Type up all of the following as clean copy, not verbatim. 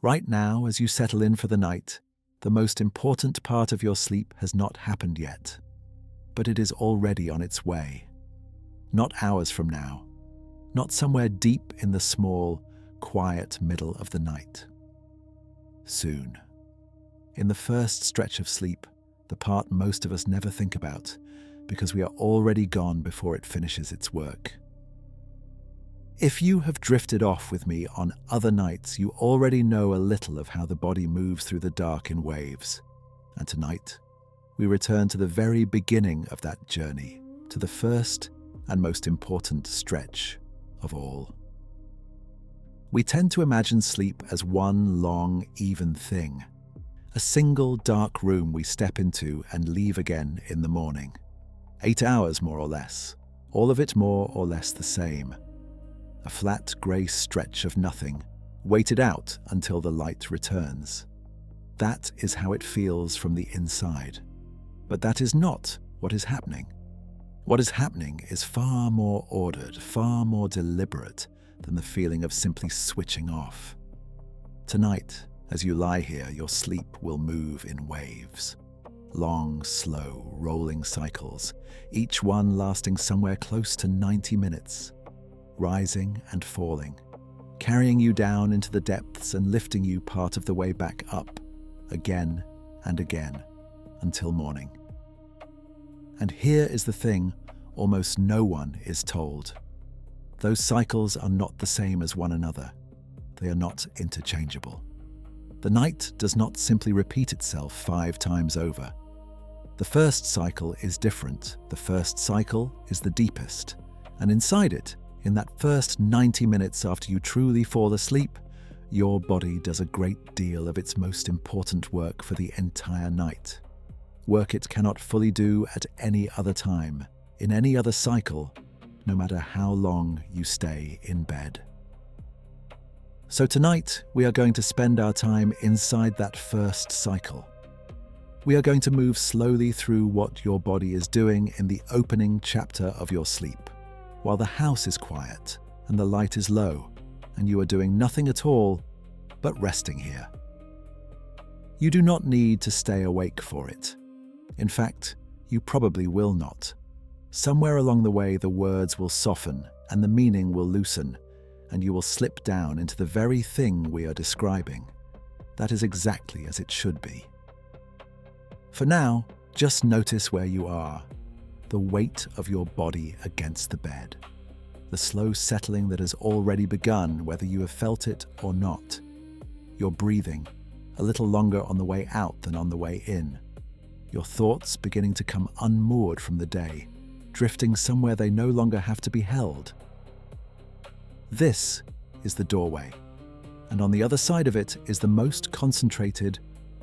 Right now, as you settle in for the night, the most important part of your sleep has not happened yet, but it is already on its way. Not hours from now, not somewhere deep in the small, quiet middle of the night. Soon. In the first stretch of sleep, the part most of us never think about, because we are already gone before it finishes its work. If you have drifted off with me on other nights, you already know a little of how the body moves through the dark in waves. And tonight, we return to the very beginning of that journey, to the first and most important stretch of all. We tend to imagine sleep as one long, even thing, a single dark room we step into and leave again in the morning. 8 hours, more or less, all of it more or less the same. A flat grey stretch of nothing, waited out until the light returns. That is how it feels from the inside. But that is not what is happening. What is happening is far more ordered, far more deliberate than the feeling of simply switching off. Tonight, as you lie here, your sleep will move in waves. Long, slow, rolling cycles, each one lasting somewhere close to 90 minutes, rising and falling, carrying you down into the depths and lifting you part of the way back up, again and again, until morning. And here is the thing almost no one is told. Those cycles are not the same as one another. They are not interchangeable. The night does not simply repeat itself 5 times over. The first cycle is different. The first cycle is the deepest. And inside it, in that first 90 minutes after you truly fall asleep, your body does a great deal of its most important work for the entire night. Work it cannot fully do at any other time, in any other cycle, no matter how long you stay in bed. So tonight, we are going to spend our time inside that first cycle. We are going to move slowly through what your body is doing in the opening chapter of your sleep, while the house is quiet and the light is low, and you are doing nothing at all but resting here. You do not need to stay awake for it. In fact, you probably will not. Somewhere along the way, the words will soften and the meaning will loosen, and you will slip down into the very thing we are describing. That is exactly as it should be. For now, just notice where you are, the weight of your body against the bed, the slow settling that has already begun, whether you have felt it or not. Your breathing, a little longer on the way out than on the way in. Your thoughts beginning to come unmoored from the day, drifting somewhere they no longer have to be held. This is the doorway, and on the other side of it is the most concentrated,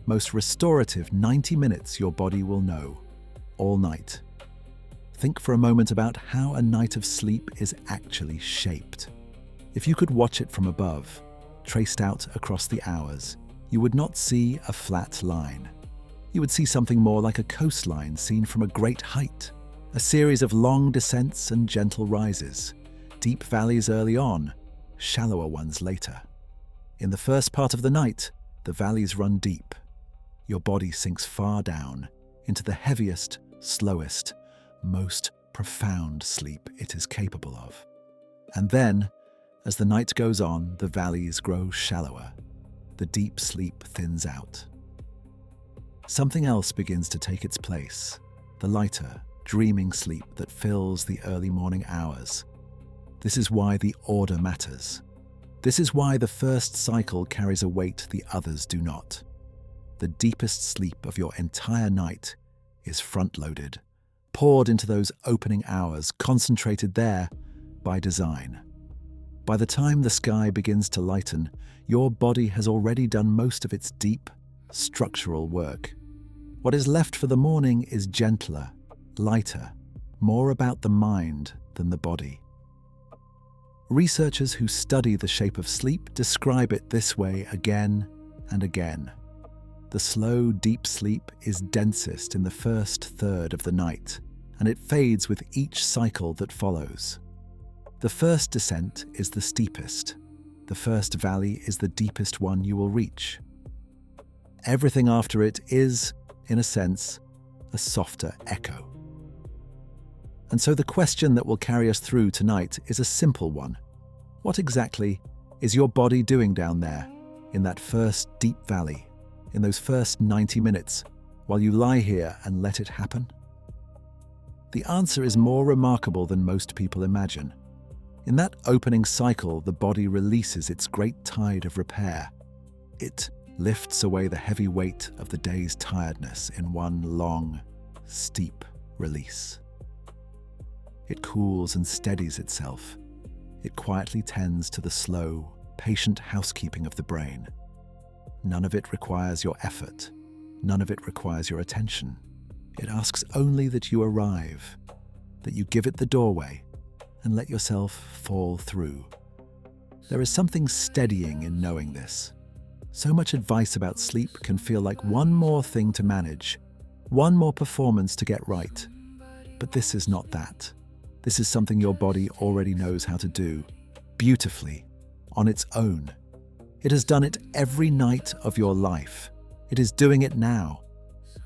most restorative 90 minutes your body will know, all night. Think for a moment about how a night of sleep is actually shaped. If you could watch it from above, traced out across the hours, you would not see a flat line. You would see something more like a coastline seen from a great height, a series of long descents and gentle rises, deep valleys early on, shallower ones later. In the first part of the night, the valleys run deep. Your body sinks far down into the heaviest, slowest, most profound sleep it is capable of. And then, as the night goes on, the valleys grow shallower. The deep sleep thins out. Something else begins to take its place, the lighter, dreaming sleep that fills the early morning hours. This is why the order matters. This is why the first cycle carries a weight the others do not. The deepest sleep of your entire night is front-loaded, poured into those opening hours, concentrated there by design. By the time the sky begins to lighten, your body has already done most of its deep, structural work. What is left for the morning is gentler, lighter, more about the mind than the body. Researchers who study the shape of sleep describe it this way again and again. The slow, deep sleep is densest in the first third of the night, and it fades with each cycle that follows. The first descent is the steepest. The first valley is the deepest one you will reach. Everything after it is, in a sense, a softer echo. And so the question that will carry us through tonight is a simple one. What exactly is your body doing down there, in that first deep valley, in those first 90 minutes, while you lie here and let it happen? The answer is more remarkable than most people imagine. In that opening cycle, the body releases its great tide of repair. It lifts away the heavy weight of the day's tiredness in one long, steep release. It cools and steadies itself. It quietly tends to the slow, patient housekeeping of the brain. None of it requires your effort. None of it requires your attention. It asks only that you arrive, that you give it the doorway, and let yourself fall through. There is something steadying in knowing this. So much advice about sleep can feel like one more thing to manage, one more performance to get right. But this is not that. This is something your body already knows how to do, beautifully, on its own. It has done it every night of your life. It is doing it now.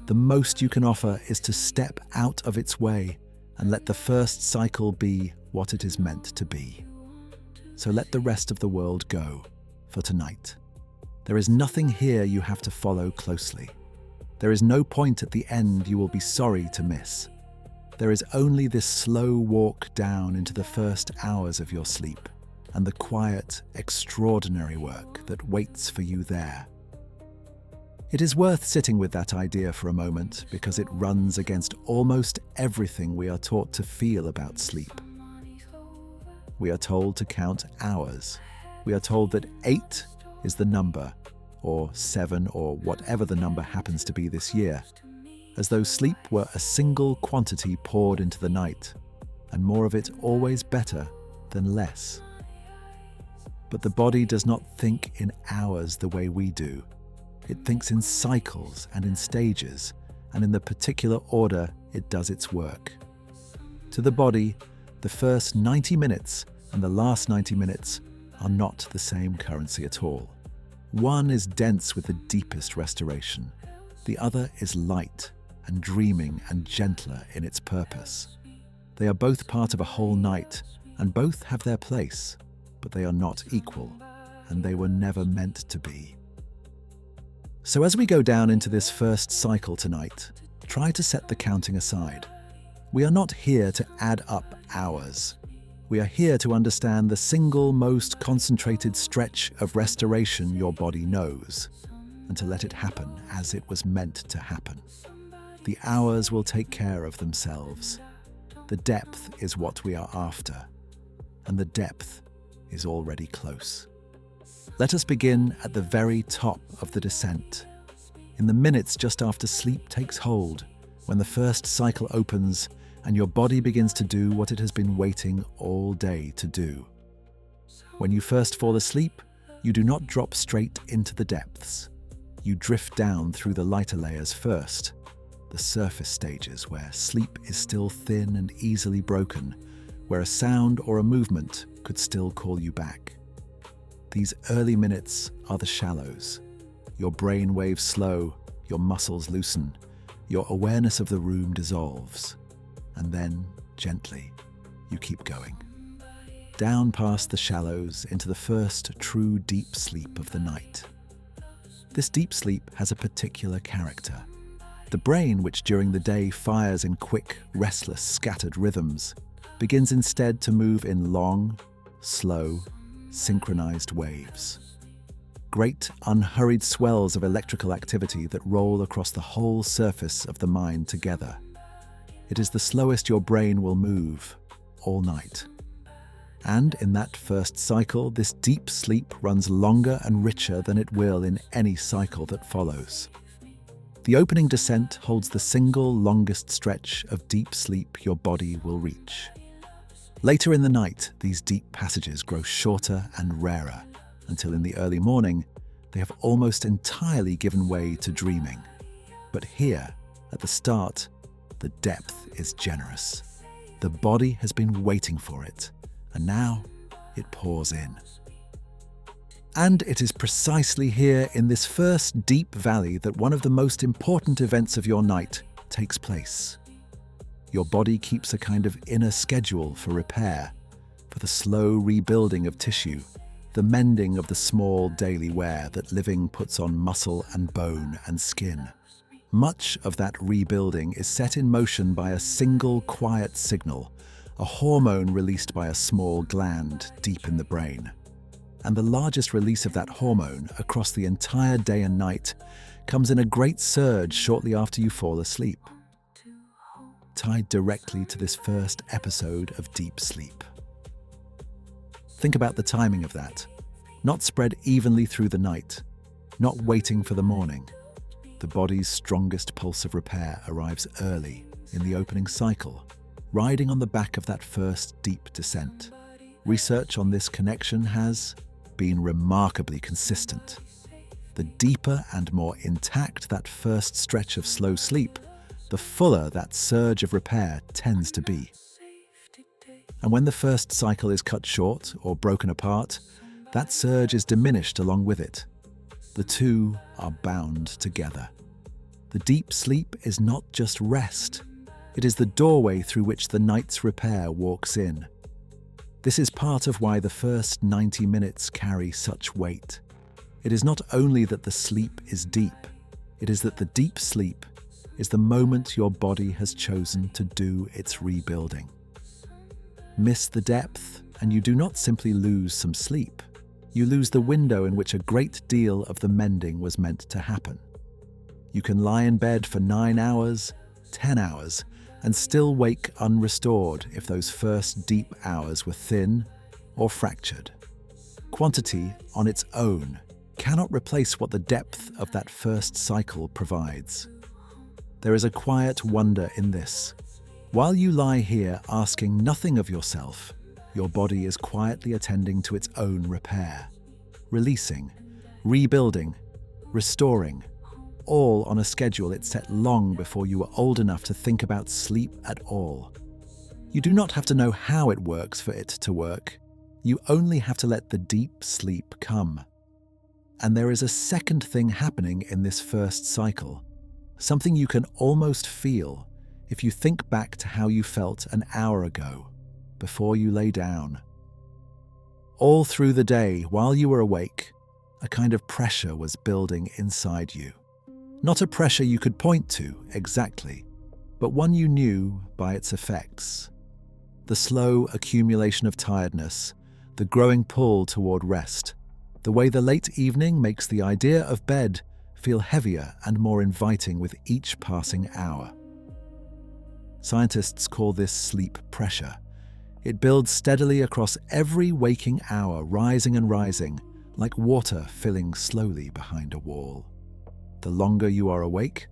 The most you can offer is to step out of its way and let the first cycle be what it is meant to be. So let the rest of the world go for tonight. There is nothing here you have to follow closely. There is no point at the end you will be sorry to miss. There is only this slow walk down into the first hours of your sleep and the quiet, extraordinary work that waits for you there. It is worth sitting with that idea for a moment because it runs against almost everything we are taught to feel about sleep. We are told to count hours. We are told that 8 is the number, or 7, or whatever the number happens to be this year, as though sleep were a single quantity poured into the night, and more of it always better than less. But the body does not think in hours the way we do. It thinks in cycles and in stages, and in the particular order it does its work. To the body, the first 90 minutes and the last 90 minutes are not the same currency at all. One is dense with the deepest restoration. The other is light and dreaming and gentler in its purpose. They are both part of a whole night, and both have their place, but they are not equal, and they were never meant to be. So as we go down into this first cycle tonight, try to set the counting aside. We are not here to add up hours. We are here to understand the single most concentrated stretch of restoration your body knows, and to let it happen as it was meant to happen. The hours will take care of themselves. The depth is what we are after, and the depth is already close. Let us begin at the very top of the descent. In the minutes just after sleep takes hold, when the first cycle opens and your body begins to do what it has been waiting all day to do. When you first fall asleep, you do not drop straight into the depths. You drift down through the lighter layers first, the surface stages where sleep is still thin and easily broken, where a sound or a movement could still call you back. These early minutes are the shallows. Your brain waves slow, your muscles loosen, your awareness of the room dissolves, and then, gently, you keep going. Down past the shallows into the first true deep sleep of the night. This deep sleep has a particular character. The brain, which during the day fires in quick, restless, scattered rhythms, begins instead to move in long, slow, synchronized waves. Great, unhurried swells of electrical activity that roll across the whole surface of the mind together. It is the slowest your brain will move all night. And in that first cycle, this deep sleep runs longer and richer than it will in any cycle that follows. The opening descent holds the single longest stretch of deep sleep your body will reach. Later in the night, these deep passages grow shorter and rarer, until in the early morning, they have almost entirely given way to dreaming. But here, at the start, the depth is generous. The body has been waiting for it, and now it pours in. And it is precisely here in this first deep valley that one of the most important events of your night takes place. Your body keeps a kind of inner schedule for repair, for the slow rebuilding of tissue, the mending of the small daily wear that living puts on muscle and bone and skin. Much of that rebuilding is set in motion by a single quiet signal, a hormone released by a small gland deep in the brain. And the largest release of that hormone across the entire day and night comes in a great surge shortly after you fall asleep, tied directly to this first episode of deep sleep. Think about the timing of that. Not spread evenly through the night, not waiting for the morning. The body's strongest pulse of repair arrives early in the opening cycle, riding on the back of that first deep descent. Research on this connection has been remarkably consistent. The deeper and more intact that first stretch of slow sleep, the fuller that surge of repair tends to be. And when the first cycle is cut short or broken apart, that surge is diminished along with it. The two are bound together. The deep sleep is not just rest. It is the doorway through which the night's repair walks in. This is part of why the first 90 minutes carry such weight. It is not only that the sleep is deep, it is that the deep sleep is the moment your body has chosen to do its rebuilding. Miss the depth, and you do not simply lose some sleep. You lose the window in which a great deal of the mending was meant to happen. You can lie in bed for 9 hours, 10 hours, and still wake unrestored if those first deep hours were thin or fractured. Quantity on its own cannot replace what the depth of that first cycle provides. There is a quiet wonder in this. While you lie here asking nothing of yourself, your body is quietly attending to its own repair, releasing, rebuilding, restoring, all on a schedule it set long before you were old enough to think about sleep at all. You do not have to know how it works for it to work. You only have to let the deep sleep come. And there is a second thing happening in this first cycle, something you can almost feel if you think back to how you felt an hour ago, before you lay down. All through the day, while you were awake, a kind of pressure was building inside you. Not a pressure you could point to exactly, but one you knew by its effects. The slow accumulation of tiredness, the growing pull toward rest, the way the late evening makes the idea of bed feel heavier and more inviting with each passing hour. Scientists call this sleep pressure. It builds steadily across every waking hour, rising and rising, like water filling slowly behind a wall. The longer you are awake,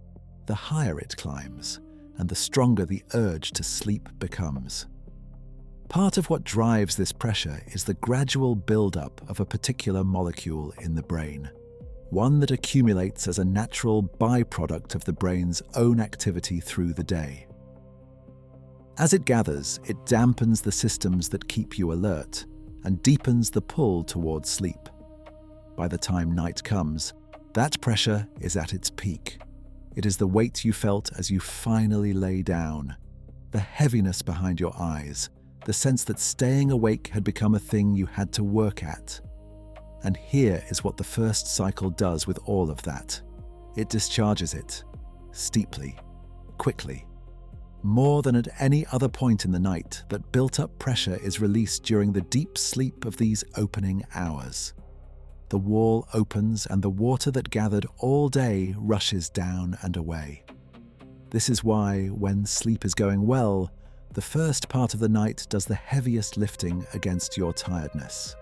the higher it climbs, and the stronger the urge to sleep becomes. Part of what drives this pressure is the gradual build-up of a particular molecule in the brain, one that accumulates as a natural byproduct of the brain's own activity through the day. As it gathers, it dampens the systems that keep you alert and deepens the pull towards sleep. By the time night comes, that pressure is at its peak. It is the weight you felt as you finally lay down, the heaviness behind your eyes, the sense that staying awake had become a thing you had to work at. And here is what the first cycle does with all of that. It discharges it, steeply, quickly. More than at any other point in the night, that built-up pressure is released during the deep sleep of these opening hours. The wall opens and the water that gathered all day rushes down and away. This is why, when sleep is going well, the first part of the night does the heaviest lifting against your tiredness.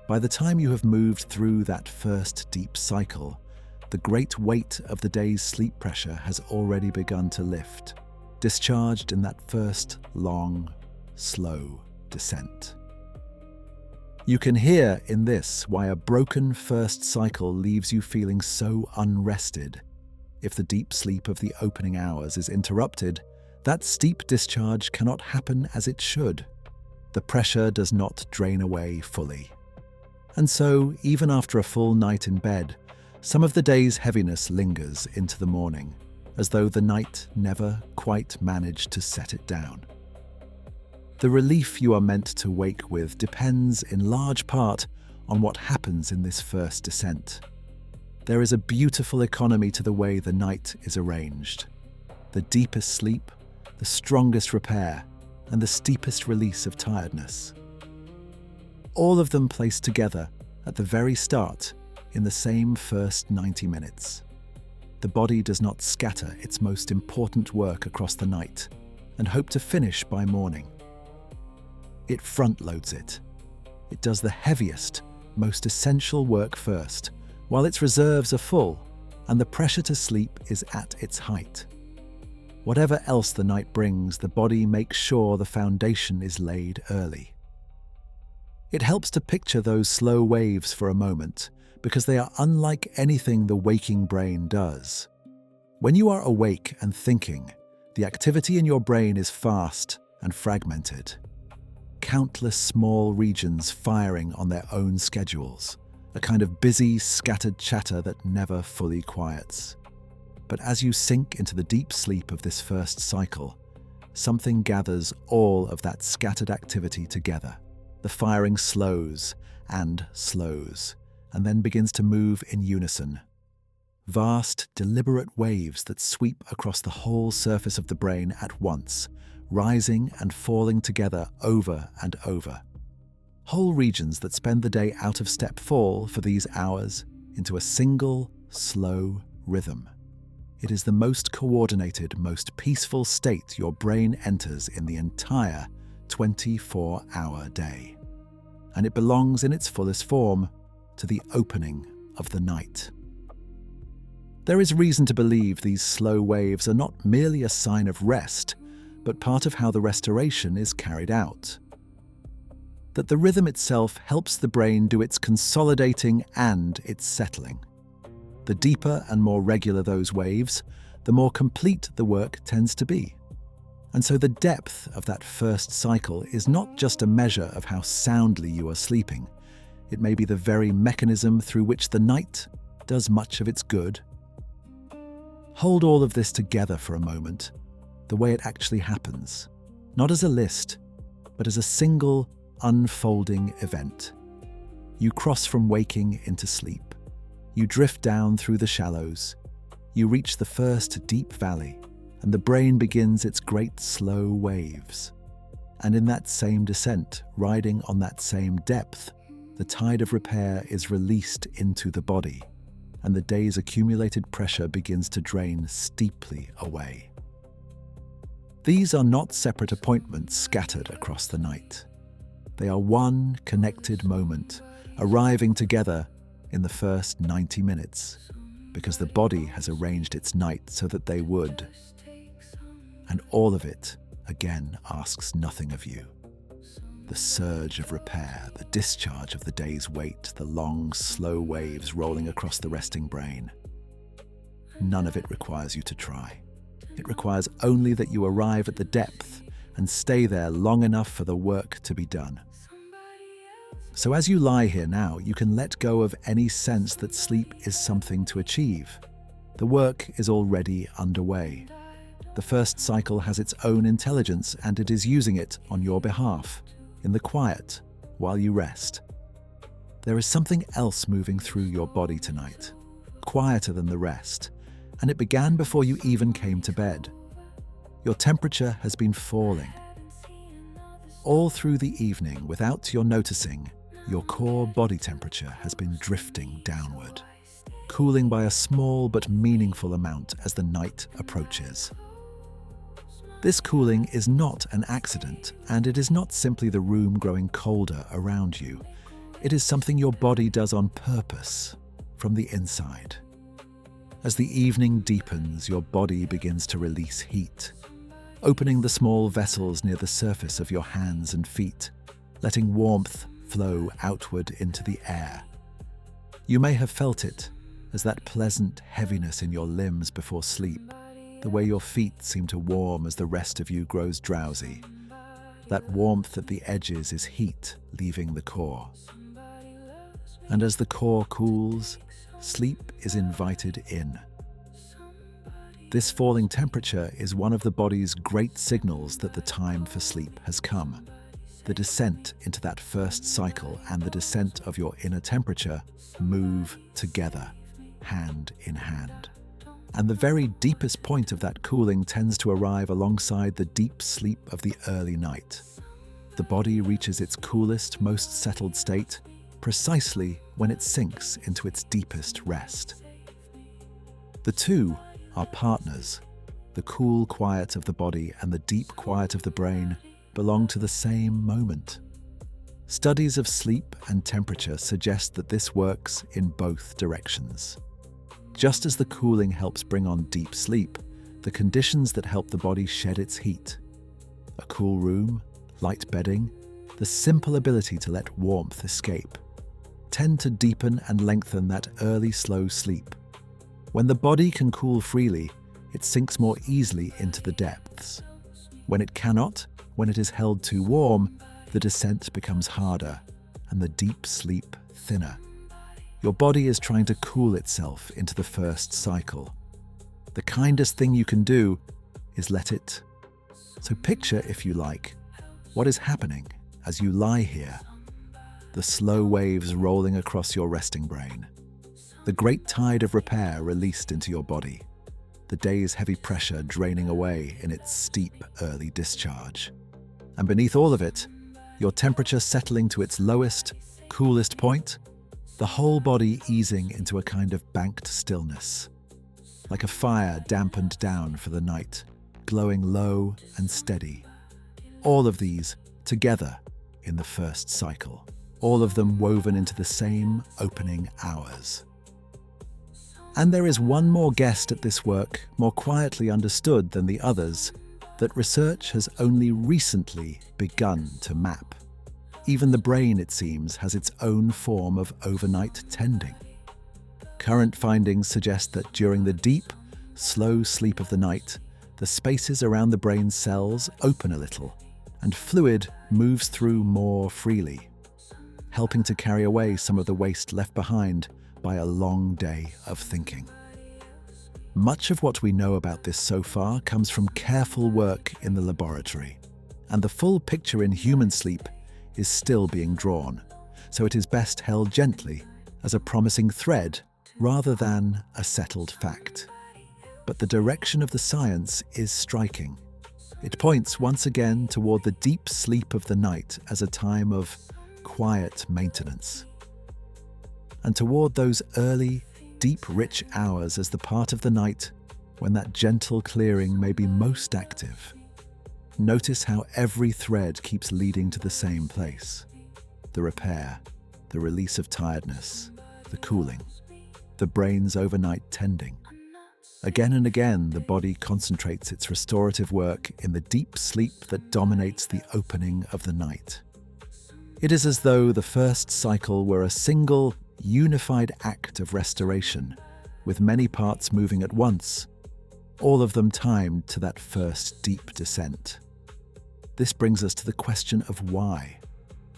By the time you have moved through that first deep cycle, the great weight of the day's sleep pressure has already begun to lift, discharged in that first long, slow descent. You can hear in this why a broken first cycle leaves you feeling so unrested. If the deep sleep of the opening hours is interrupted, that steep discharge cannot happen as it should. The pressure does not drain away fully. And so, even after a full night in bed, some of the day's heaviness lingers into the morning, as though the night never quite managed to set it down. The relief you are meant to wake with depends in large part on what happens in this first descent. There is a beautiful economy to the way the night is arranged. The deepest sleep, the strongest repair, and the steepest release of tiredness. All of them placed together at the very start in the same first 90 minutes. The body does not scatter its most important work across the night and hope to finish by morning. It front-loads it. It does the heaviest, most essential work first, while its reserves are full and the pressure to sleep is at its height. Whatever else the night brings, the body makes sure the foundation is laid early. It helps to picture those slow waves for a moment, because they are unlike anything the waking brain does. When you are awake and thinking, the activity in your brain is fast and fragmented. Countless small regions firing on their own schedules, a kind of busy, scattered chatter that never fully quiets. But as you sink into the deep sleep of this first cycle, something gathers all of that scattered activity together. The firing slows and slows, and then begins to move in unison. Vast, deliberate waves that sweep across the whole surface of the brain at once, rising and falling together over and over. Whole regions that spend the day out of step fall for these hours into a single, slow rhythm. It is the most coordinated, most peaceful state your brain enters in the entire 24-hour day. And it belongs in its fullest form to the opening of the night. There is reason to believe these slow waves are not merely a sign of rest, but part of how the restoration is carried out. That the rhythm itself helps the brain do its consolidating and its settling. The deeper and more regular those waves, the more complete the work tends to be. And so the depth of that first cycle is not just a measure of how soundly you are sleeping. It may be the very mechanism through which the night does much of its good. Hold all of this together for a moment, the way it actually happens, not as a list, but as a single, unfolding event. You cross from waking into sleep. You drift down through the shallows. You reach the first deep valley, and the brain begins its great slow waves. And in that same descent, riding on that same depth, the tide of repair is released into the body, and the day's accumulated pressure begins to drain steeply away. These are not separate appointments scattered across the night. They are one connected moment, arriving together in the first 90 minutes, because the body has arranged its night so that they would. And all of it, again, asks nothing of you. The surge of repair, the discharge of the day's weight, the long, slow waves rolling across the resting brain. None of it requires you to try. It requires only that you arrive at the depth and stay there long enough for the work to be done. So as you lie here now, you can let go of any sense that sleep is something to achieve. The work is already underway. The first cycle has its own intelligence, and it is using it on your behalf, in the quiet, while you rest. There is something else moving through your body tonight, quieter than the rest, and it began before you even came to bed. Your temperature has been falling. All through the evening, without your noticing, your core body temperature has been drifting downward, cooling by a small but meaningful amount as the night approaches. This cooling is not an accident, and it is not simply the room growing colder around you. It is something your body does on purpose, from the inside. As the evening deepens, your body begins to release heat, opening the small vessels near the surface of your hands and feet, letting warmth flow outward into the air. You may have felt it as that pleasant heaviness in your limbs before sleep, the way your feet seem to warm as the rest of you grows drowsy. That warmth at the edges is heat leaving the core. And as the core cools, sleep is invited in. This falling temperature is one of the body's great signals that the time for sleep has come. The descent into that first cycle and the descent of your inner temperature move together, hand in hand. And the very deepest point of that cooling tends to arrive alongside the deep sleep of the early night. The body reaches its coolest, most settled state precisely when it sinks into its deepest rest. The two are partners. The cool quiet of the body and the deep quiet of the brain belong to the same moment. Studies of sleep and temperature suggest that this works in both directions. Just as the cooling helps bring on deep sleep, the conditions that help the body shed its heat, a cool room, light bedding, the simple ability to let warmth escape, tend to deepen and lengthen that early slow sleep. When the body can cool freely, it sinks more easily into the depths. When it cannot, when it is held too warm, the descent becomes harder and the deep sleep thinner. Your body is trying to cool itself into the first cycle. The kindest thing you can do is let it. So picture, if you like, what is happening as you lie here. The slow waves rolling across your resting brain. The great tide of repair released into your body. The day's heavy pressure draining away in its steep early discharge. And beneath all of it, your temperature settling to its lowest, coolest point, the whole body easing into a kind of banked stillness. Like a fire dampened down for the night, glowing low and steady. All of these together in the first cycle. All of them woven into the same opening hours. And there is one more guest at this work, more quietly understood than the others, that research has only recently begun to map. Even the brain, it seems, has its own form of overnight tending. Current findings suggest that during the deep, slow sleep of the night, the spaces around the brain cells open a little, and fluid moves through more freely, helping to carry away some of the waste left behind by a long day of thinking. Much of what we know about this so far comes from careful work in the laboratory, and the full picture in human sleep is still being drawn, so it is best held gently as a promising thread rather than a settled fact. But the direction of the science is striking. It points once again toward the deep sleep of the night as a time of quiet maintenance, and toward those early, deep, rich hours as the part of the night when that gentle clearing may be most active. Notice how every thread keeps leading to the same place. The repair, the release of tiredness, the cooling, the brain's overnight tending. Again and again, the body concentrates its restorative work in the deep sleep that dominates the opening of the night. It is as though the first cycle were a single, unified act of restoration, with many parts moving at once, all of them timed to that first deep descent. This brings us to the question of why.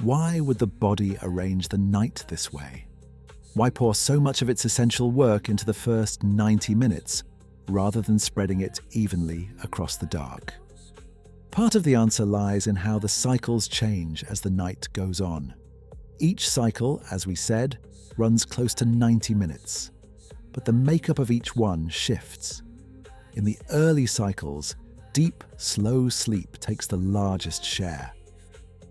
Why would the body arrange the night this way? Why pour so much of its essential work into the first 90 minutes, rather than spreading it evenly across the dark? Part of the answer lies in how the cycles change as the night goes on. Each cycle, as we said, runs close to 90 minutes, but the makeup of each one shifts. In the early cycles, deep, slow sleep takes the largest share.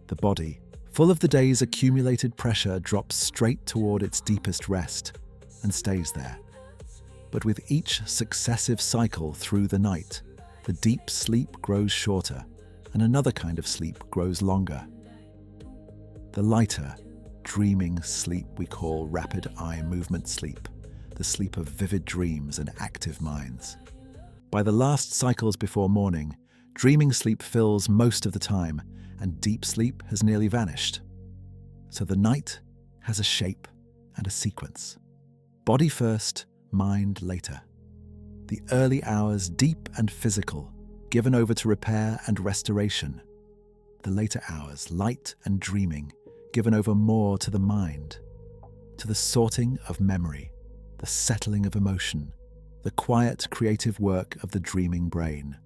The body, full of the day's accumulated pressure, drops straight toward its deepest rest and stays there. But with each successive cycle through the night, the deep sleep grows shorter and another kind of sleep grows longer. The lighter, dreaming sleep we call rapid eye movement sleep, the sleep of vivid dreams and active minds. By the last cycles before morning, dreaming sleep fills most of the time, and deep sleep has nearly vanished. So the night has a shape and a sequence. Body first, mind later. The early hours deep and physical, given over to repair and restoration. The later hours light and dreaming, given over more to the mind, to the sorting of memory, the settling of emotion, the quiet, creative work of the dreaming brain.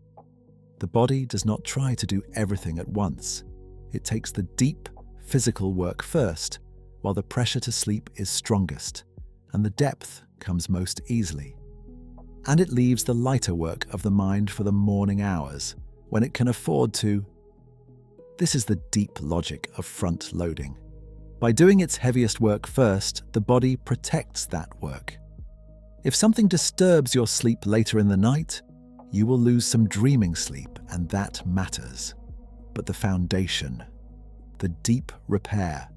The body does not try to do everything at once. It takes the deep, physical work first, while the pressure to sleep is strongest, and the depth comes most easily. And it leaves the lighter work of the mind for the morning hours, when it can afford to. This is the deep logic of front-loading. By doing its heaviest work first, the body protects that work. If something disturbs your sleep later in the night, you will lose some dreaming sleep, and that matters. But the foundation, the deep repair,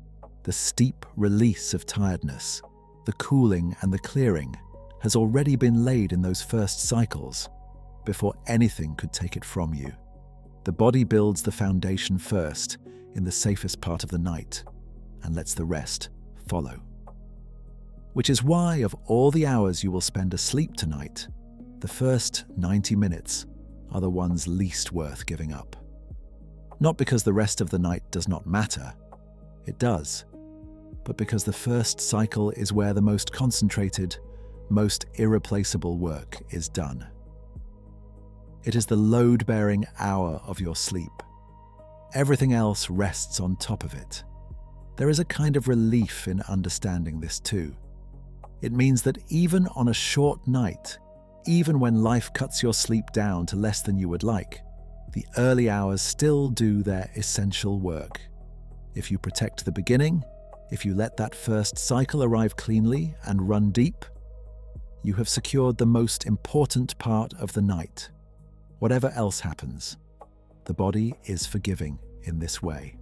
the steep release of tiredness, the cooling and the clearing, has already been laid in those first cycles, before anything could take it from you. The body builds the foundation first, in the safest part of the night, and lets the rest follow. Which is why, of all the hours you will spend asleep tonight, the first 90 minutes are the ones least worth giving up. Not because the rest of the night does not matter, it does, but because the first cycle is where the most concentrated, most irreplaceable work is done. It is the load-bearing hour of your sleep. Everything else rests on top of it. There is a kind of relief in understanding this too. It means that even on a short night, even when life cuts your sleep down to less than you would like, the early hours still do their essential work. If you protect the beginning, if you let that first cycle arrive cleanly and run deep, you have secured the most important part of the night. Whatever else happens, the body is forgiving in this way.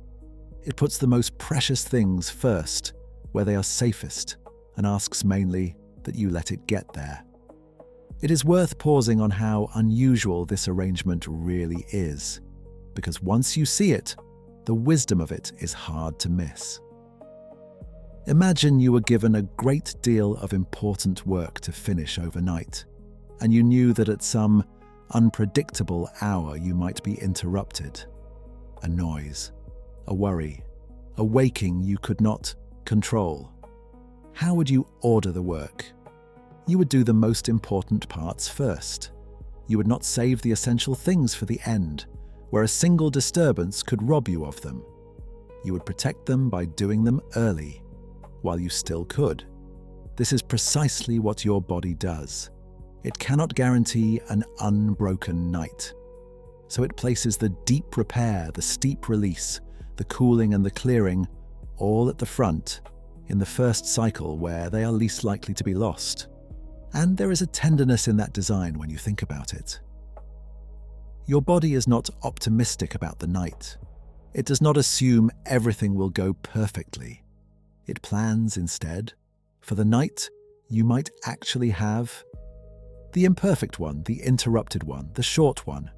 It puts the most precious things first, where they are safest, and asks mainly that you let it get there. It is worth pausing on how unusual this arrangement really is, because once you see it, the wisdom of it is hard to miss. Imagine you were given a great deal of important work to finish overnight, and you knew that at some unpredictable hour you might be interrupted. A noise, a worry, a waking you could not control. How would you order the work? You would do the most important parts first. You would not save the essential things for the end, where a single disturbance could rob you of them. You would protect them by doing them early, while you still could. This is precisely what your body does. It cannot guarantee an unbroken night. So it places the deep repair, the steep release, the cooling and the clearing, all at the front, in the first cycle where they are least likely to be lost. And there is a tenderness in that design when you think about it. Your body is not optimistic about the night. It does not assume everything will go perfectly. It plans instead for the night you might actually have the imperfect one, the interrupted one, the short one.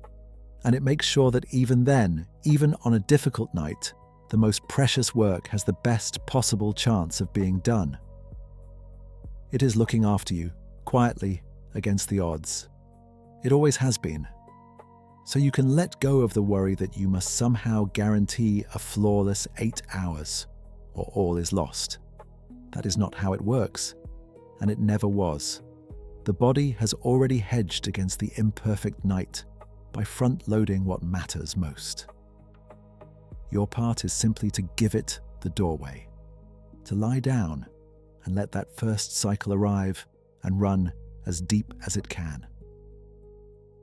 And it makes sure that even then, even on a difficult night, the most precious work has the best possible chance of being done. It is looking after you, quietly, against the odds. It always has been. So you can let go of the worry that you must somehow guarantee a flawless 8 hours, or all is lost. That is not how it works, and it never was. The body has already hedged against the imperfect night by front-loading what matters most. Your part is simply to give it the doorway, to lie down and let that first cycle arrive and run as deep as it can.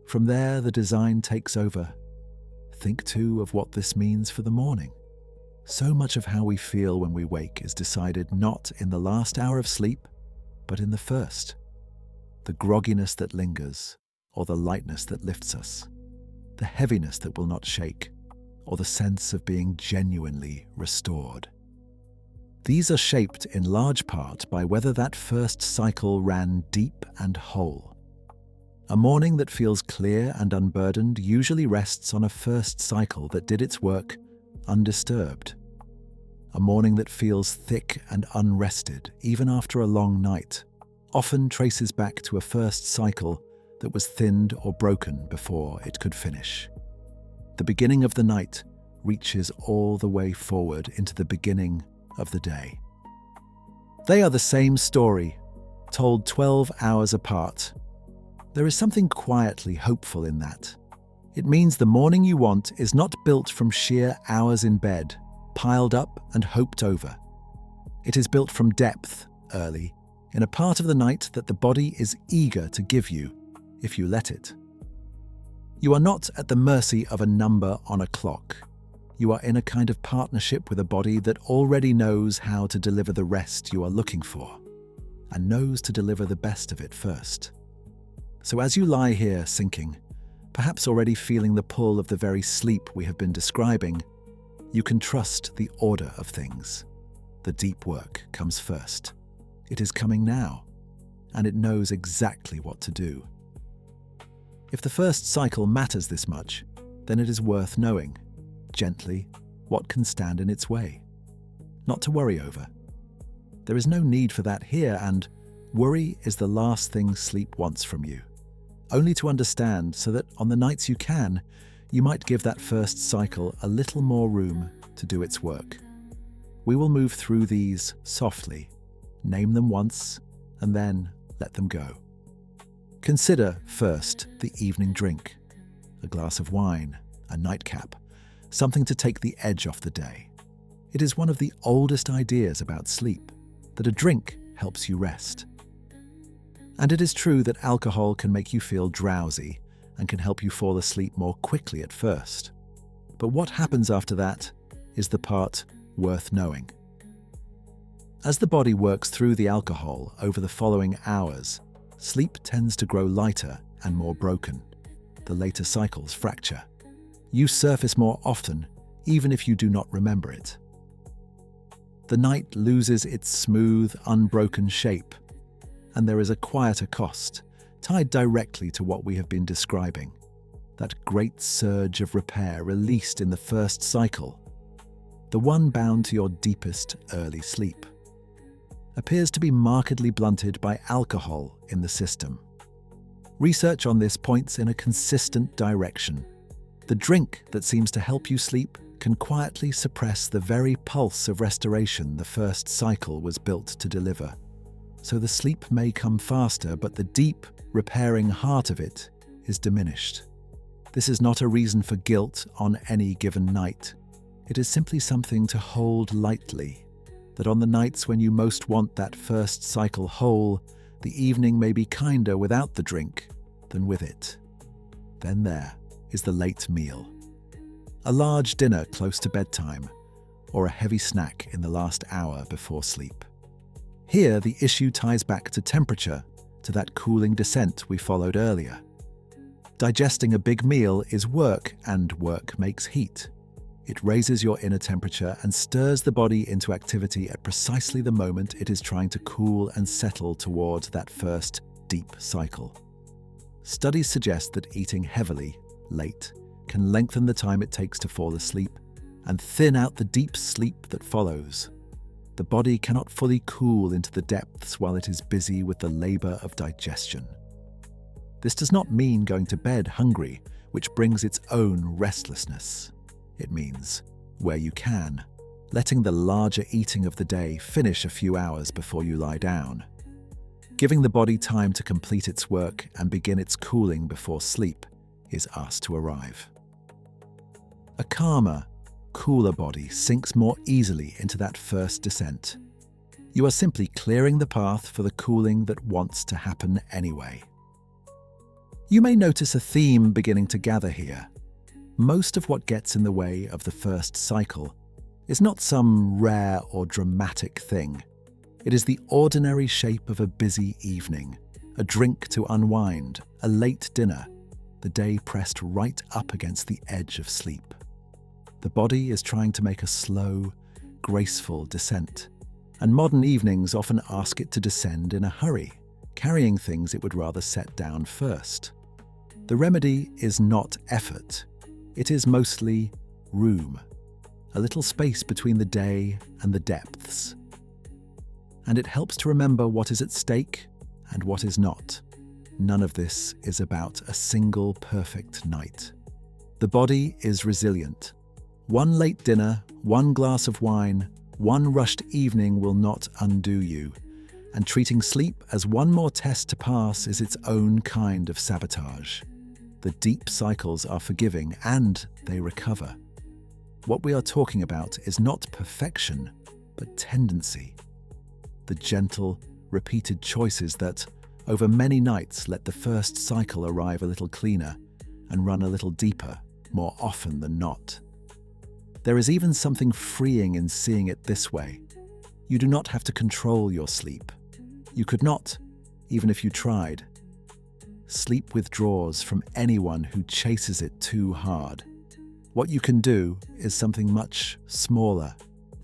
From there, the design takes over. Think too of what this means for the morning. So much of how we feel when we wake is decided not in the last hour of sleep, but in the first. The grogginess that lingers, or the lightness that lifts us. The heaviness that will not shake, or the sense of being genuinely restored. These are shaped in large part by whether that first cycle ran deep and whole. A morning that feels clear and unburdened usually rests on a first cycle that did its work undisturbed. A morning that feels thick and unrested, even after a long night, often traces back to a first cycle that was thinned or broken before it could finish. The beginning of the night reaches all the way forward into the beginning of the day. They are the same story, told 12 hours apart. There is something quietly hopeful in that. It means the morning you want is not built from sheer hours in bed, piled up and hoped over. It is built from depth, early, in a part of the night that the body is eager to give you, if you let it. You are not at the mercy of a number on a clock. You are in a kind of partnership with a body that already knows how to deliver the rest you are looking for, and knows to deliver the best of it first. So as you lie here sinking, perhaps already feeling the pull of the very sleep we have been describing, you can trust the order of things. The deep work comes first. It is coming now, and it knows exactly what to do. If the first cycle matters this much, then it is worth knowing, gently, what can stand in its way. Not to worry over. There is no need for that here, and worry is the last thing sleep wants from you. Only to understand so that on the nights you can, you might give that first cycle a little more room to do its work. We will move through these softly, name them once, and then let them go. Consider first the evening drink, a glass of wine, a nightcap, something to take the edge off the day. It is one of the oldest ideas about sleep, that a drink helps you rest. And it is true that alcohol can make you feel drowsy and can help you fall asleep more quickly at first. But what happens after that is the part worth knowing. As the body works through the alcohol over the following hours, sleep tends to grow lighter and more broken. The later cycles fracture. You surface more often, even if you do not remember it. The night loses its smooth, unbroken shape, and there is a quieter cost, tied directly to what we have been describing. That great surge of repair released in the first cycle, the one bound to your deepest early sleep, appears to be markedly blunted by alcohol in the system. Research on this points in a consistent direction. The drink that seems to help you sleep can quietly suppress the very pulse of restoration the first cycle was built to deliver. So the sleep may come faster, but the deep, repairing heart of it is diminished. This is not a reason for guilt on any given night. It is simply something to hold lightly, that on the nights when you most want that first cycle whole, the evening may be kinder without the drink than with it. Then there is the late meal. A large dinner close to bedtime, or a heavy snack in the last hour before sleep. Here, the issue ties back to temperature, to that cooling descent we followed earlier. Digesting a big meal is work, and work makes heat. It raises your inner temperature and stirs the body into activity at precisely the moment it is trying to cool and settle toward that first deep cycle. Studies suggest that eating heavily, late, can lengthen the time it takes to fall asleep and thin out the deep sleep that follows. The body cannot fully cool into the depths while it is busy with the labor of digestion. This does not mean going to bed hungry, which brings its own restlessness. It means, where you can, letting the larger eating of the day finish a few hours before you lie down. Giving the body time to complete its work and begin its cooling before sleep is asked to arrive. A calmer, cooler body sinks more easily into that first descent. You are simply clearing the path for the cooling that wants to happen anyway. You may notice a theme beginning to gather here. Most of what gets in the way of the first cycle is not some rare or dramatic thing. It is the ordinary shape of a busy evening, a drink to unwind, a late dinner, the day pressed right up against the edge of sleep. The body is trying to make a slow, graceful descent, and modern evenings often ask it to descend in a hurry, carrying things it would rather set down first. The remedy is not effort. It is mostly room, a little space between the day and the depths. And it helps to remember what is at stake and what is not. None of this is about a single perfect night. The body is resilient. One late dinner, one glass of wine, one rushed evening will not undo you. And treating sleep as one more test to pass is its own kind of sabotage. The deep cycles are forgiving and they recover. What we are talking about is not perfection, but tendency. The gentle, repeated choices that, over many nights, let the first cycle arrive a little cleaner and run a little deeper, more often than not. There is even something freeing in seeing it this way. You do not have to control your sleep. You could not, even if you tried. Sleep withdraws from anyone who chases it too hard. What you can do is something much smaller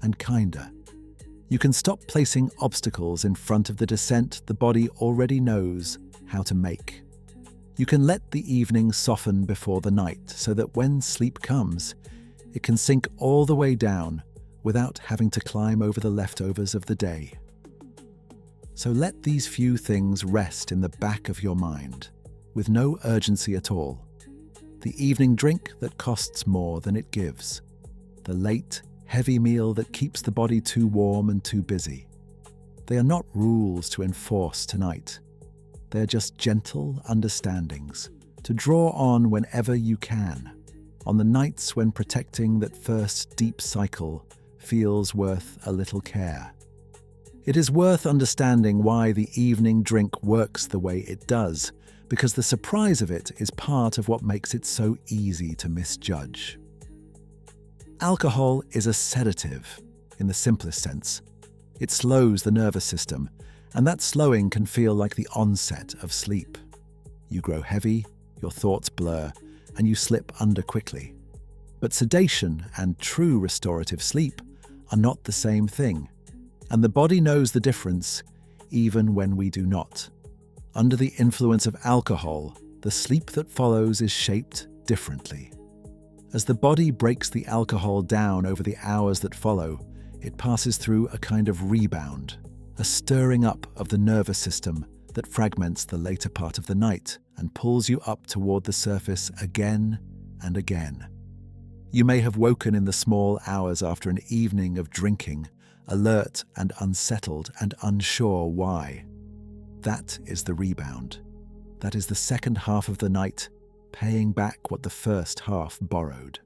and kinder. You can stop placing obstacles in front of the descent the body already knows how to make. You can let the evening soften before the night so that when sleep comes, it can sink all the way down without having to climb over the leftovers of the day. So let these few things rest in the back of your mind, with no urgency at all. The evening drink that costs more than it gives. The late, heavy meal that keeps the body too warm and too busy. They are not rules to enforce tonight. They are just gentle understandings to draw on whenever you can, on the nights when protecting that first deep cycle feels worth a little care. It is worth understanding why the evening drink works the way it does, because the surprise of it is part of what makes it so easy to misjudge. Alcohol is a sedative, in the simplest sense. It slows the nervous system, and that slowing can feel like the onset of sleep. You grow heavy, your thoughts blur, and you slip under quickly. But sedation and true restorative sleep are not the same thing, and the body knows the difference even when we do not. Under the influence of alcohol, the sleep that follows is shaped differently. As the body breaks the alcohol down over the hours that follow, it passes through a kind of rebound, a stirring up of the nervous system that fragments the later part of the night and pulls you up toward the surface again and again. You may have woken in the small hours after an evening of drinking, alert and unsettled and unsure why. That is the rebound. That is the second half of the night, paying back what the first half borrowed.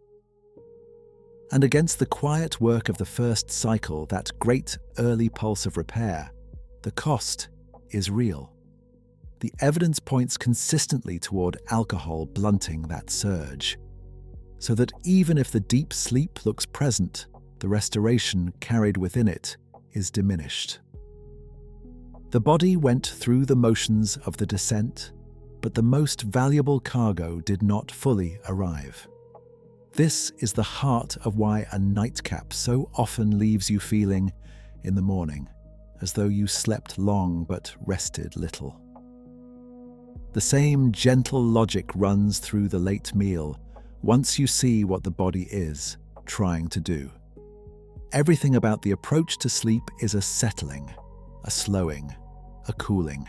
And against the quiet work of the first cycle, that great early pulse of repair, the cost is real. The evidence points consistently toward alcohol blunting that surge, so that even if the deep sleep looks present, the restoration carried within it is diminished. The body went through the motions of the descent, but the most valuable cargo did not fully arrive. This is the heart of why a nightcap so often leaves you feeling, in the morning, as though you slept long but rested little. The same gentle logic runs through the late meal once you see what the body is trying to do. Everything about the approach to sleep is a settling, a slowing, a cooling.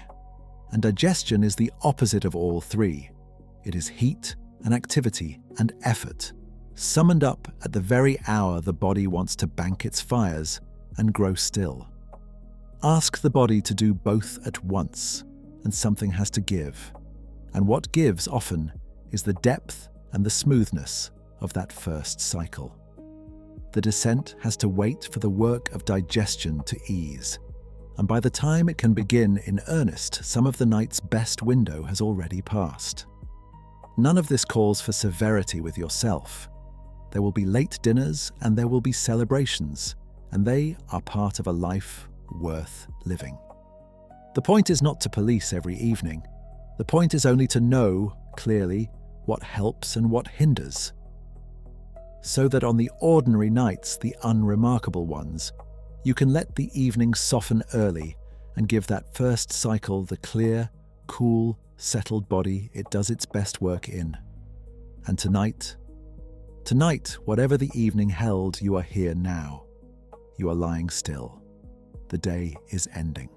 And digestion is the opposite of all three. It is heat and activity and effort, summoned up at the very hour the body wants to bank its fires and grow still. Ask the body to do both at once, and something has to give. And what gives often is the depth and the smoothness of that first cycle. The descent has to wait for the work of digestion to ease. And by the time it can begin in earnest, some of the night's best window has already passed. None of this calls for severity with yourself. There will be late dinners and there will be celebrations, and they are part of a life worth living. The point is not to police every evening. The point is only to know, clearly, what helps and what hinders. So that on the ordinary nights, the unremarkable ones, you can let the evening soften early and give that first cycle the clear, cool, settled body it does its best work in. And tonight, whatever the evening held, you are here now. You are lying still. The day is ending.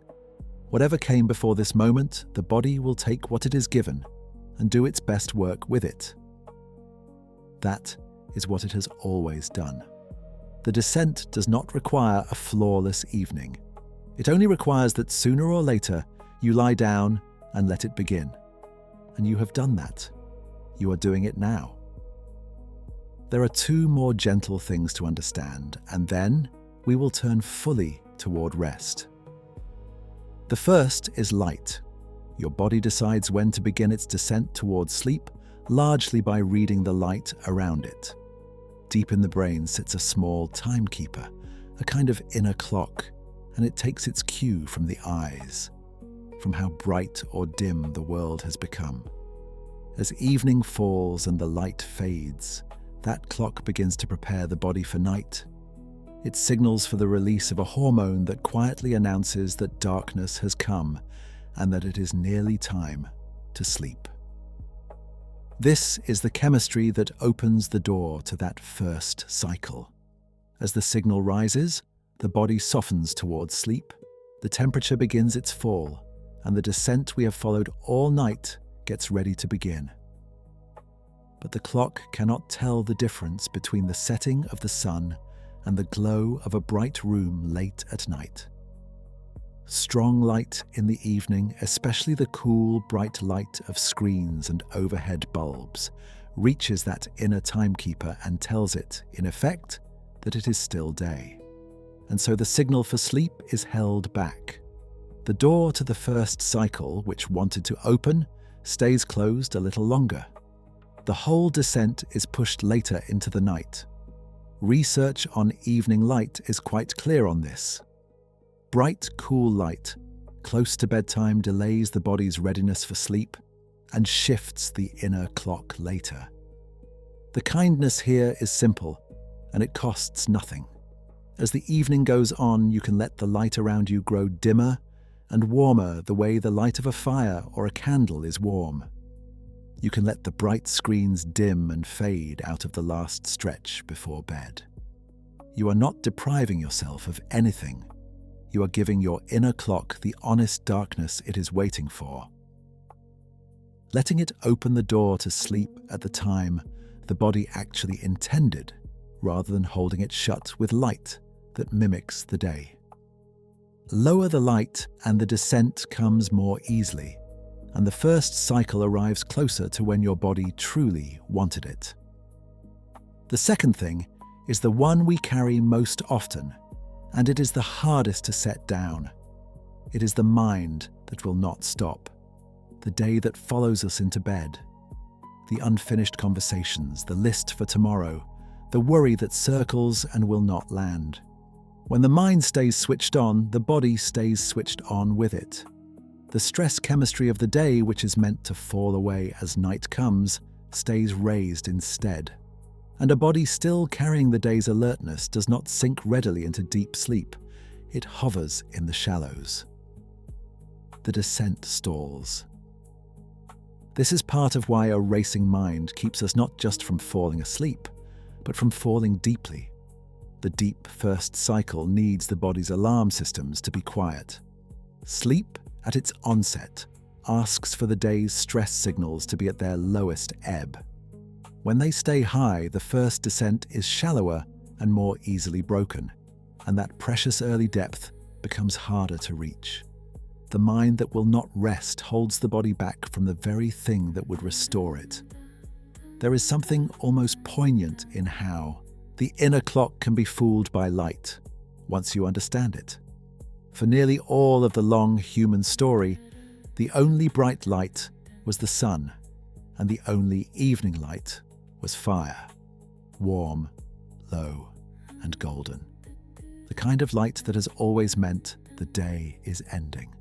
Whatever came before this moment, the body will take what it is given and do its best work with it. That is what it has always done. The descent does not require a flawless evening. It only requires that sooner or later you lie down and let it begin. And you have done that. You are doing it now. There are two more gentle things to understand, and then we will turn fully toward rest. The first is light. Your body decides when to begin its descent towards sleep, largely by reading the light around it. Deep in the brain sits a small timekeeper, a kind of inner clock, and it takes its cue from the eyes, from how bright or dim the world has become. As evening falls and the light fades, that clock begins to prepare the body for night. It signals for the release of a hormone that quietly announces that darkness has come and that it is nearly time to sleep. This is the chemistry that opens the door to that first cycle. As the signal rises, the body softens towards sleep, the temperature begins its fall, and the descent we have followed all night gets ready to begin. But the clock cannot tell the difference between the setting of the sun and the glow of a bright room late at night. Strong light in the evening, especially the cool, bright light of screens and overhead bulbs, reaches that inner timekeeper and tells it, in effect, that it is still day. And so the signal for sleep is held back. The door to the first cycle, which wanted to open, stays closed a little longer. The whole descent is pushed later into the night. Research on evening light is quite clear on this. Bright, cool light, close to bedtime, delays the body's readiness for sleep and shifts the inner clock later. The kindness here is simple, and it costs nothing. As the evening goes on, you can let the light around you grow dimmer and warmer the way the light of a fire or a candle is warm. You can let the bright screens dim and fade out of the last stretch before bed. You are not depriving yourself of anything. You are giving your inner clock the honest darkness it is waiting for. Letting it open the door to sleep at the time the body actually intended, rather than holding it shut with light that mimics the day. Lower the light and the descent comes more easily, and the first cycle arrives closer to when your body truly wanted it. The second thing is the one we carry most often, and it is the hardest to set down. It is the mind that will not stop, the day that follows us into bed, the unfinished conversations, the list for tomorrow, the worry that circles and will not land. When the mind stays switched on, the body stays switched on with it. The stress chemistry of the day, which is meant to fall away as night comes, stays raised instead. And a body still carrying the day's alertness does not sink readily into deep sleep. It hovers in the shallows. The descent stalls. This is part of why a racing mind keeps us not just from falling asleep, but from falling deeply. The deep first cycle needs the body's alarm systems to be quiet. Sleep, at its onset, asks for the day's stress signals to be at their lowest ebb. When they stay high, the first descent is shallower and more easily broken, and that precious early depth becomes harder to reach. The mind that will not rest holds the body back from the very thing that would restore it. There is something almost poignant in how the inner clock can be fooled by light, once you understand it. For nearly all of the long human story, the only bright light was the sun, and the only evening light was fire, warm, low, and golden. The kind of light that has always meant the day is ending.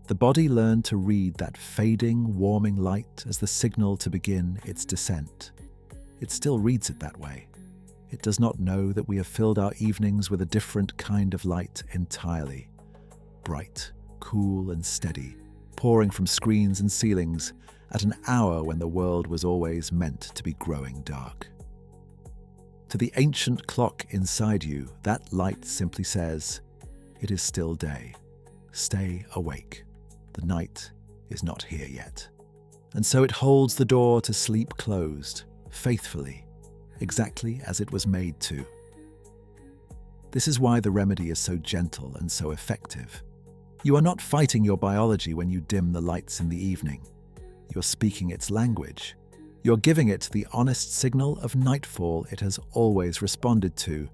The body learned to read that fading, warming light as the signal to begin its descent. It still reads it that way. It does not know that we have filled our evenings with a different kind of light entirely. Bright, cool, and steady, pouring from screens and ceilings at an hour when the world was always meant to be growing dark. To the ancient clock inside you, that light simply says, "It is still day. Stay awake. The night is not here yet." And so it holds the door to sleep closed, faithfully, exactly as it was made to. This is why the remedy is so gentle and so effective. You are not fighting your biology when you dim the lights in the evening. You're speaking its language. You're giving it the honest signal of nightfall it has always responded to,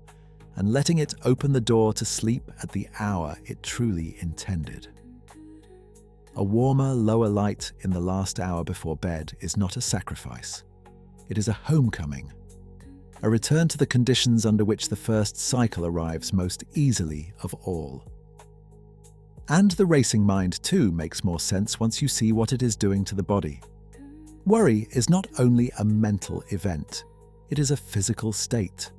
and letting it open the door to sleep at the hour it truly intended. A warmer, lower light in the last hour before bed is not a sacrifice. It is a homecoming, a return to the conditions under which the first cycle arrives most easily of all. And the racing mind, too, makes more sense once you see what it is doing to the body. Worry is not only a mental event, it is a physical state.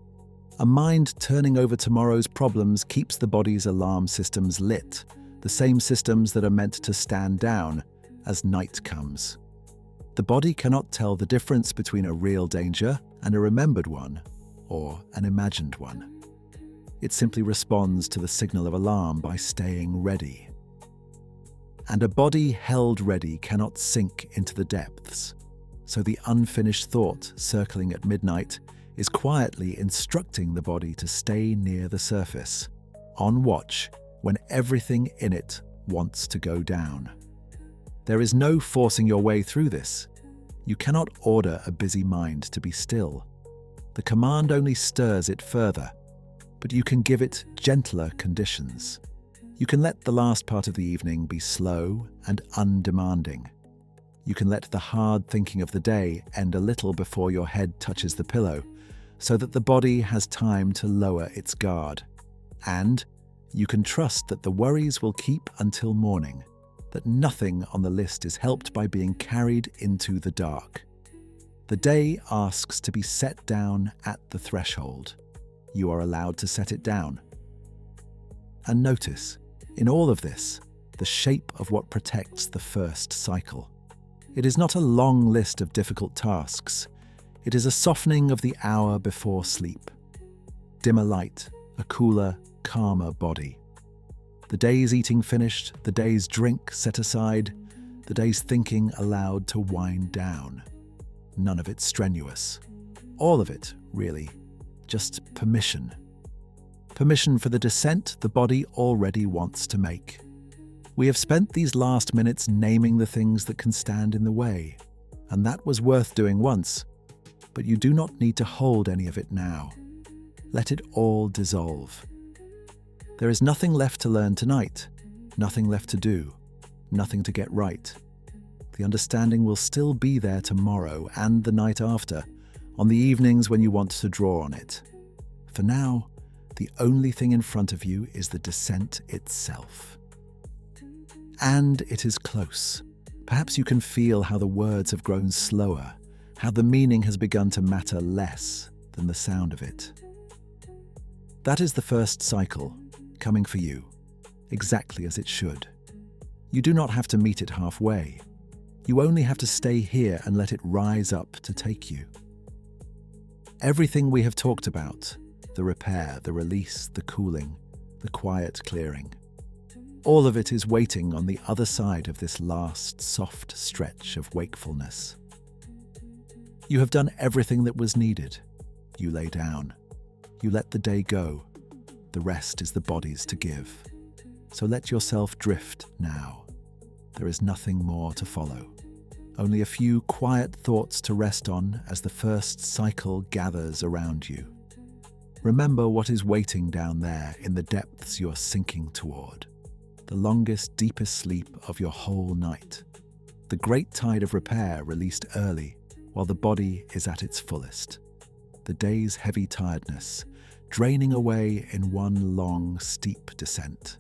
A mind turning over tomorrow's problems keeps the body's alarm systems lit, the same systems that are meant to stand down as night comes. The body cannot tell the difference between a real danger and a remembered one, or an imagined one. It simply responds to the signal of alarm by staying ready. And a body held ready cannot sink into the depths, so the unfinished thought circling at midnight is quietly instructing the body to stay near the surface, on watch when everything in it wants to go down. There is no forcing your way through this. You cannot order a busy mind to be still. The command only stirs it further, but you can give it gentler conditions. You can let the last part of the evening be slow and undemanding. You can let the hard thinking of the day end a little before your head touches the pillow, so that the body has time to lower its guard. And you can trust that the worries will keep until morning, that nothing on the list is helped by being carried into the dark. The day asks to be set down at the threshold. You are allowed to set it down. And notice, in all of this, the shape of what protects the first cycle. It is not a long list of difficult tasks. It is a softening of the hour before sleep. Dimmer light, a cooler, calmer body. The day's eating finished, the day's drink set aside, the day's thinking allowed to wind down. None of it strenuous. All of it, really, just permission. Permission for the descent the body already wants to make. We have spent these last minutes naming the things that can stand in the way, and that was worth doing once, but you do not need to hold any of it now. Let it all dissolve. There is nothing left to learn tonight, nothing left to do, nothing to get right. The understanding will still be there tomorrow and the night after, on the evenings when you want to draw on it. For now, the only thing in front of you is the descent itself. And it is close. Perhaps you can feel how the words have grown slower, how the meaning has begun to matter less than the sound of it. That is the first cycle, coming for you, exactly as it should. You do not have to meet it halfway. You only have to stay here and let it rise up to take you. Everything we have talked about, the repair, the release, the cooling, the quiet clearing, all of it is waiting on the other side of this last soft stretch of wakefulness. You have done everything that was needed. You lay down. You let the day go. The rest is the body's to give. So let yourself drift now. There is nothing more to follow. Only a few quiet thoughts to rest on as the first cycle gathers around you. Remember what is waiting down there in the depths you're sinking toward. The longest, deepest sleep of your whole night. The great tide of repair released early while the body is at its fullest. The day's heavy tiredness draining away in one long, steep descent.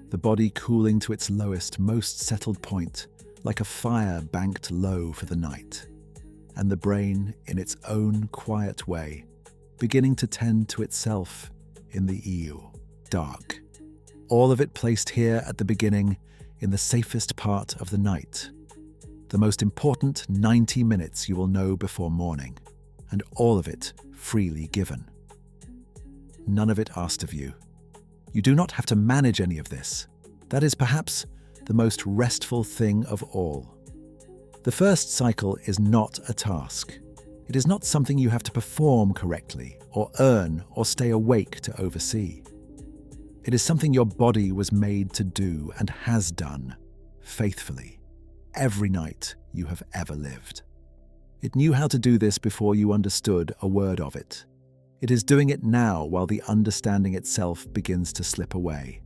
The body cooling to its lowest, most settled point, like a fire banked low for the night. And the brain, in its own quiet way, beginning to tend to itself in the dark. All of it placed here at the beginning, in the safest part of the night. The most important 90 minutes you will know before morning, and all of it freely given. None of it asked of you. You do not have to manage any of this. That is perhaps the most restful thing of all. The first cycle is not a task. It is not something you have to perform correctly, or earn, or stay awake to oversee. It is something your body was made to do and has done, faithfully, every night you have ever lived. It knew how to do this before you understood a word of it. It is doing it now while the understanding itself begins to slip away.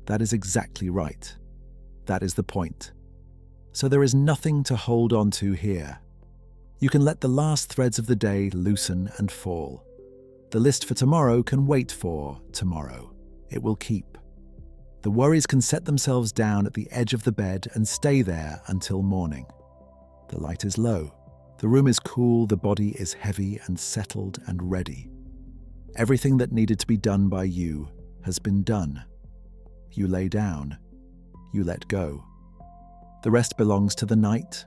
That is exactly right. That is the point. So there is nothing to hold on to here. You can let the last threads of the day loosen and fall. The list for tomorrow can wait for tomorrow. It will keep. The worries can set themselves down at the edge of the bed and stay there until morning. The light is low. The room is cool, the body is heavy and settled and ready. Everything that needed to be done by you has been done. You lay down. You let go. The rest belongs to the night.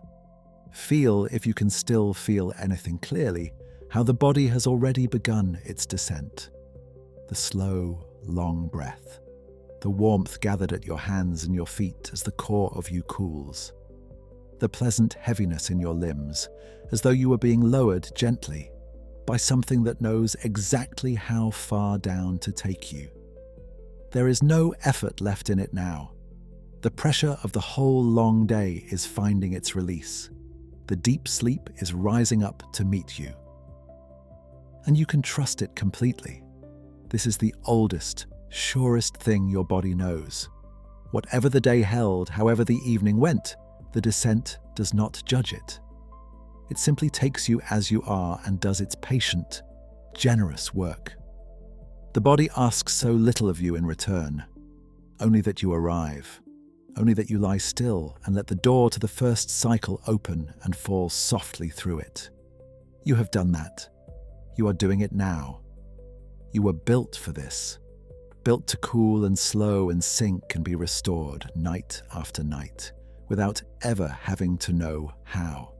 Feel, if you can still feel anything clearly, how the body has already begun its descent. The slow, long breath. The warmth gathered at your hands and your feet as the core of you cools. The pleasant heaviness in your limbs, as though you were being lowered gently by something that knows exactly how far down to take you. There is no effort left in it now. The pressure of the whole long day is finding its release. The deep sleep is rising up to meet you. And you can trust it completely. This is the oldest, surest thing your body knows. Whatever the day held, however the evening went, the descent does not judge it. It simply takes you as you are and does its patient, generous work. The body asks so little of you in return, only that you arrive, only that you lie still and let the door to the first cycle open and fall softly through it. You have done that. You are doing it now. You were built for this, built to cool and slow and sink and be restored night after night, without ever having to know how.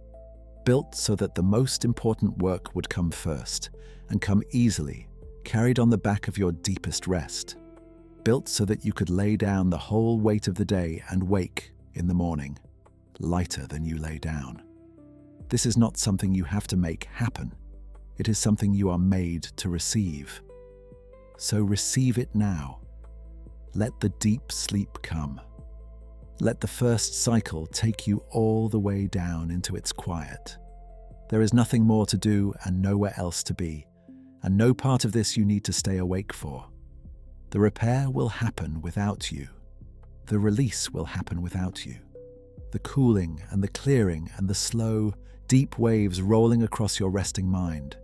Built so that the most important work would come first and come easily, carried on the back of your deepest rest. Built so that you could lay down the whole weight of the day and wake in the morning, lighter than you lay down. This is not something you have to make happen. It is something you are made to receive. So receive it now. Let the deep sleep come. Let the first cycle take you all the way down into its quiet. There is nothing more to do and nowhere else to be, and no part of this you need to stay awake for. The repair will happen without you. The release will happen without you. The cooling and the clearing and the slow, deep waves rolling across your resting mind.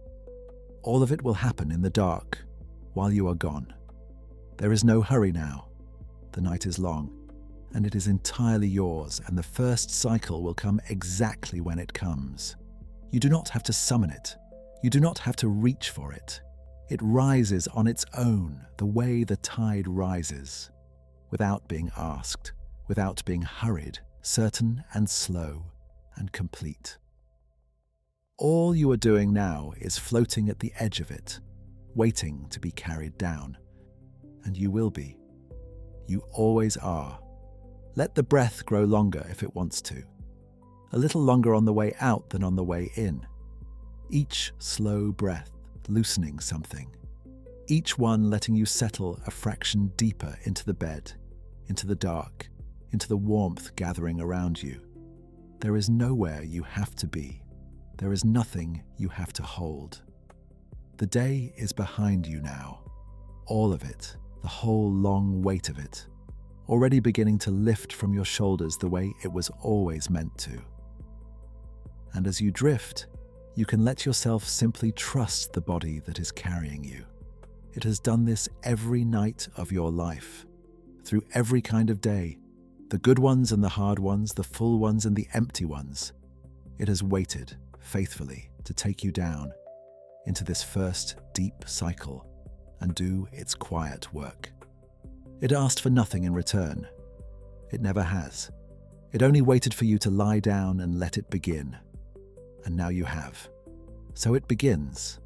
All of it will happen in the dark while you are gone. There is no hurry now. The night is long, and it is entirely yours, and the first cycle will come exactly when it comes. You do not have to summon it. You do not have to reach for it. It rises on its own, the way the tide rises, without being asked, without being hurried, certain and slow and complete. All you are doing now is floating at the edge of it, waiting to be carried down. And you will be. You always are. Let the breath grow longer if it wants to. A little longer on the way out than on the way in. Each slow breath loosening something. Each one letting you settle a fraction deeper into the bed, into the dark, into the warmth gathering around you. There is nowhere you have to be. There is nothing you have to hold. The day is behind you now. All of it, the whole long weight of it, already beginning to lift from your shoulders the way it was always meant to. And as you drift, you can let yourself simply trust the body that is carrying you. It has done this every night of your life, through every kind of day, the good ones and the hard ones, the full ones and the empty ones. It has waited faithfully to take you down into this first deep cycle and do its quiet work. It asked for nothing in return. It never has. It only waited for you to lie down and let it begin. And now you have. So it begins.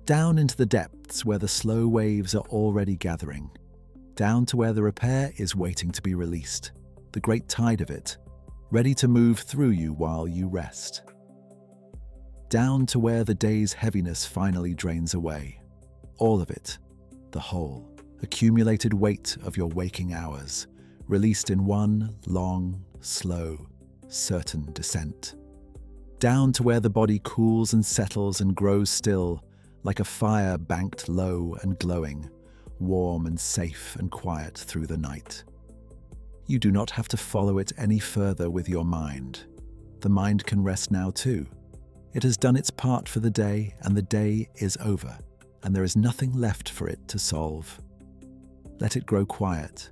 Down into the depths where the slow waves are already gathering. Down to where the repair is waiting to be released. The great tide of it, ready to move through you while you rest. down to where the day's heaviness finally drains away. All of it, the whole, accumulated weight of your waking hours, released in one long, slow, certain descent. Down to where the body cools and settles and grows still, like a fire banked low and glowing, warm and safe and quiet through the night. You do not have to follow it any further with your mind. The mind can rest now too. It has done its part for the day, and the day is over, and there is nothing left for it to solve. Let it grow quiet.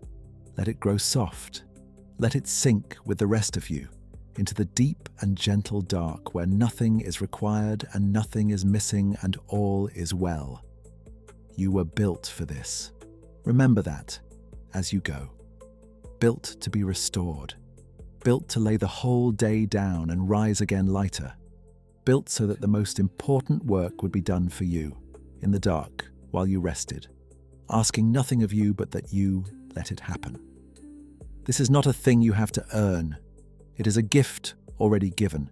Let it grow soft. Let it sink with the rest of you into the deep and gentle dark where nothing is required and nothing is missing and all is well. You were built for this. Remember that as you go. Built to be restored. Built to lay the whole day down and rise again lighter. Built so that the most important work would be done for you, in the dark, while you rested, asking nothing of you but that you let it happen. This is not a thing you have to earn. It is a gift already given,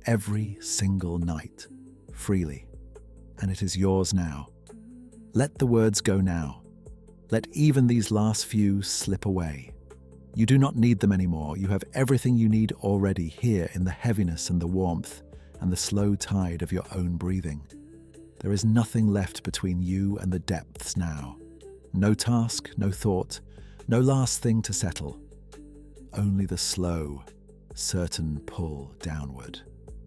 every single night, freely, and it is yours now. Let the words go now. Let even these last few slip away. You do not need them anymore. You have everything you need already here in the heaviness and the warmth and the slow tide of your own breathing. There is nothing left between you and the depths now. No task, no thought, no last thing to settle. Only the slow, certain pull downward,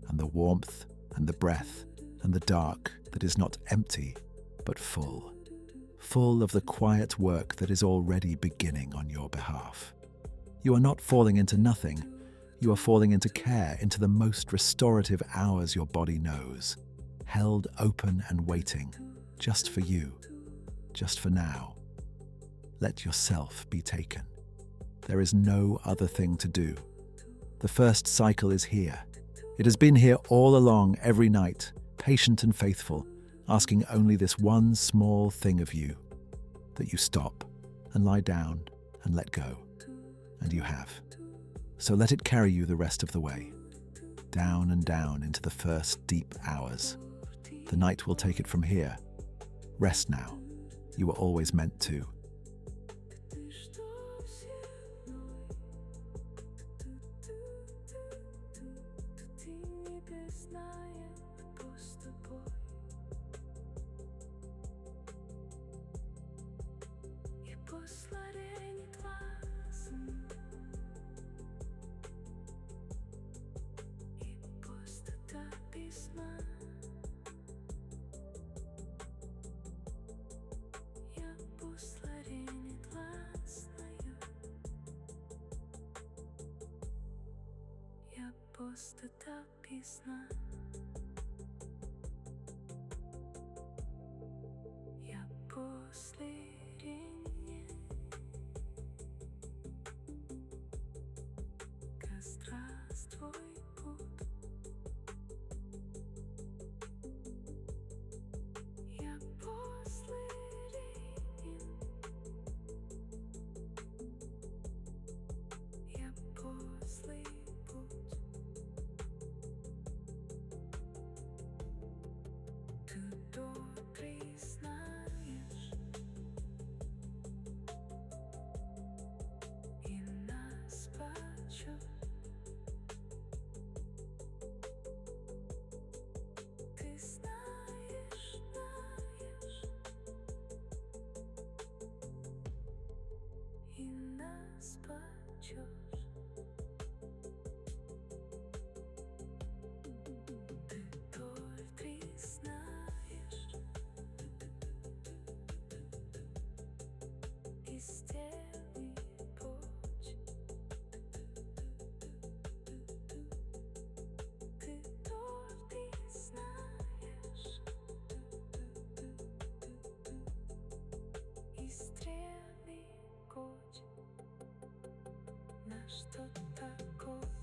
and the warmth and the breath and the dark that is not empty, but full. Full of the quiet work that is already beginning on your behalf. You are not falling into nothing. You are falling into care, into the most restorative hours your body knows, held open and waiting, just for you, just for now. Let yourself be taken. There is no other thing to do. The first cycle is here. It has been here all along, every night, patient and faithful, asking only this one small thing of you, that you stop and lie down and let go. And you have. So let it carry you the rest of the way, down and down into the first deep hours. The night will take it from here. Rest now. You were always meant to. Просто так пізно. Я последний. Здравствуй, путь. Я последний. Я последний путь. Ты добрый знаешь, и нас почет. Ты знаешь, и нас почет. Ты добрый знаешь, и сделай путь. Ты добрый знаешь, и стрелы путь на что такое.